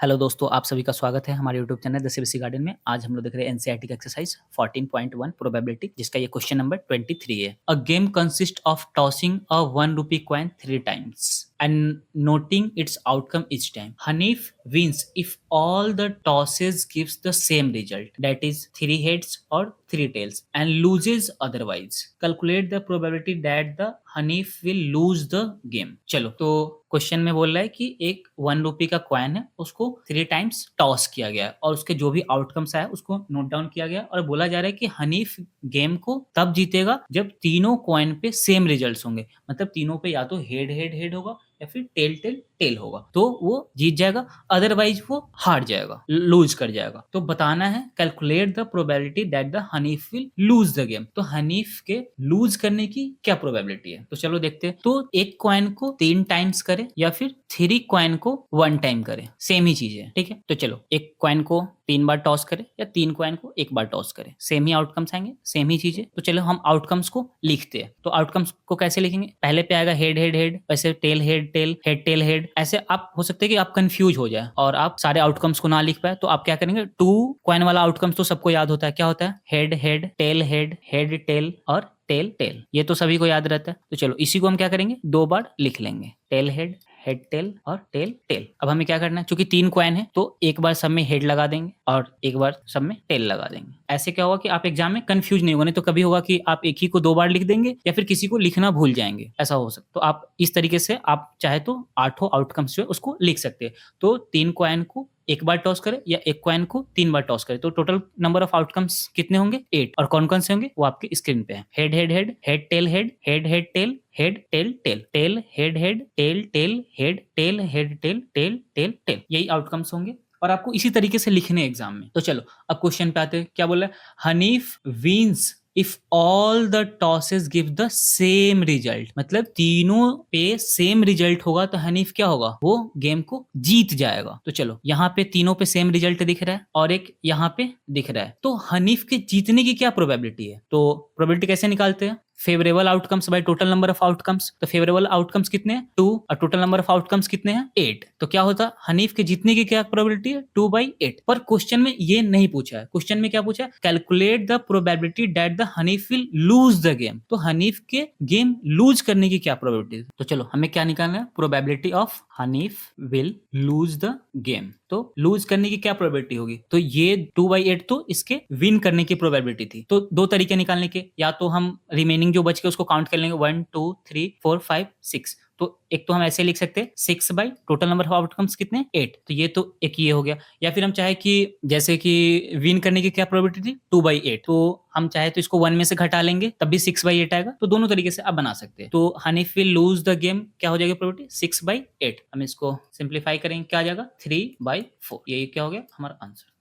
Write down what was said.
Hello दोस्तों, आप सभी का स्वागत है हमारे YouTube channel the CBSE garden में। आज हम लोग देख रहे हैं एनसीईआरटी का एक्सरसाइज 14.1 प्रोबेबिलिटी, जिसका ये क्वेश्चन नंबर 23 है। A game consist of tossing a 1 rupee coin 3 times and noting its outcome each time. Hanif wins if all the tosses gives the same result, that is 3 heads or 3 tails, and loses otherwise. Calculate the probability that the Hanif will lose the game. चलो, तो question में बोल रहा है कि एक 1 रुपी का coin है, उसको 3 टाइम्स टॉस किया गया है और उसके जो भी आउटकम्स आया उसको नोट डाउन किया गया और बोला जा रहा है कि हनीफ गेम को तब जीतेगा जब तीनों कॉइन पे सेम रिजल्ट्स होंगे। मतलब तीनों पे या तो हेड हेड हेड होगा या फिर टेल टेल टेल होगा, तो वो जीत जाएगा, अदरवाइज वो हार जाएगा, लूज कर जाएगा। तो बताना है calculate the probability that the Hanif will lose the game. तो हनीफ के लूज करने की क्या प्रोबेबिलिटी है, तो चलो देखते हैं। तो एक कॉइन को 3 टाइम्स करे या फिर 3 कॉइन को 1 टाइम करे, सेम ही चीज है, ठीक है। तो चलो, एक कॉइन को 3 बार टॉस करे या 3 कॉइन को 1 बार टॉस करे, सेम ही आउटकम्स आएंगे, सेम ही चीज है। तो चलो हम आउटकम्स को लिखते हैं। तो आउटकम्स को कैसे लिखेंगे, पहले पे आएगा हेड हेड हेड, वैसे tell head tail head tail head. ऐसे आप हो सकते हैं कि आप कंफ्यूज हो जाए और आप सारे आउटकम्स को ना लिख पाए। तो आप क्या करेंगे, 2 कॉइन वाला आउटकम्स तो सबको याद होता है, क्या होता है, head head tail head head tell और टेल टेल, ये तो सभी को याद रहता है। तो चलो इसी को हम क्या करेंगे, 2 बार लिख लेंगे, टेल हेड हेड टेल और टेल टेल। अब हमें क्या करना है, चूंकि 3 कॉइन है तो एक बार सब में हेड लगा देंगे और एक बार सब में टेल लगा देंगे। ऐसे क्या होगा कि आप एग्जाम में कंफ्यूज नहीं होगा। नहीं तो कभी होगा कि आप एक ही को 2 बार लिख देंगे या फिर किसी को लिखना भूल जाएंगे, ऐसा हो सकता। तो आप इस तरीके से आप चाहे तो 8 आउटकम्स जो है उसको लिख सकते हैं। तो 3 कॉइन को एक बार टॉस करे या एक कॉइन को 3 बार टॉस करे, तो टोटल नंबर ऑफ आउटकम्स कितने होंगे, 8। और कौन कौन से होंगे वो आपके स्क्रीन पे है, head head head head tail head head head tail head tail tail tail head head tail tail head tail head tail tail tail tail, यही आउटकम्स होंगे और आपको इसी तरीके से लिखने एग्जाम में। तो चलो अब क्वेश्चन पे आते हैं, क्या बोला है, Hanif wins if all the tosses give the same result. मतलब तीनों पे सेम रिजल्ट होगा तो हनीफ क्या होगा, वो गेम को जीत जाएगा। तो चलो यहाँ पे तीनों पे सेम रिजल्ट दिख रहा है और एक यहाँ पे दिख रहा है, तो हनीफ के जीतने की क्या प्रोबेबिलिटी है। तो प्रोबेबिलिटी कैसे निकालते हैं, favourable outcomes by total number of outcomes. तो फेवरेबल आउटकम्स कितने हैं, 2, और टोटल नंबर ऑफ आउटकम्स कितने हैं, 8। तो क्या होता है, हनीफ के जीतने की क्या प्रोबेबिलिटी है, 2/8। पर क्वेश्चन में ये नहीं पूछा है, क्वेश्चन में क्या पूछा है, calculate the probability that the Hanif will lose the game. तो हनीफ के गेम लूज करने की क्या प्रोबेबिलिटी है। तो चलो हमें क्या निकालना है, probability of Hanif will lose the game. तो लूज करने की क्या प्रोबेबिलिटी होगी, तो ये 2/8 तो इसके विन करने की प्रोबेबिलिटी थी। तो 2 तरीके निकालने के, या तो हम रिमेनिंग जो बच के उसको काउंट कर लेंगे, 1 2 3 4 5 6। तो एक तो हम ऐसे लिख सकते हैं 6 by total number of outcomes कितने, 8। तो ये तो एक ये हो गया। या फिर हम चाहे कि जैसे कि विन करने की क्या प्रोबेबिलिटी थी, 2/8, तो हम चाहे तो इसको 1 में से घटा लेंगे तब भी 6/8 आएगा। तो दोनों तरीके से आप बना सकते हैं। तो Hanif will lose the game क्या हो जाएगी प्रोबेबिलिटी, 6/8। हम इसको सिंप्लीफाई करेंगे, क्या आ जाएगा, 3/4। यही क्या हो गया हमारा आंसर।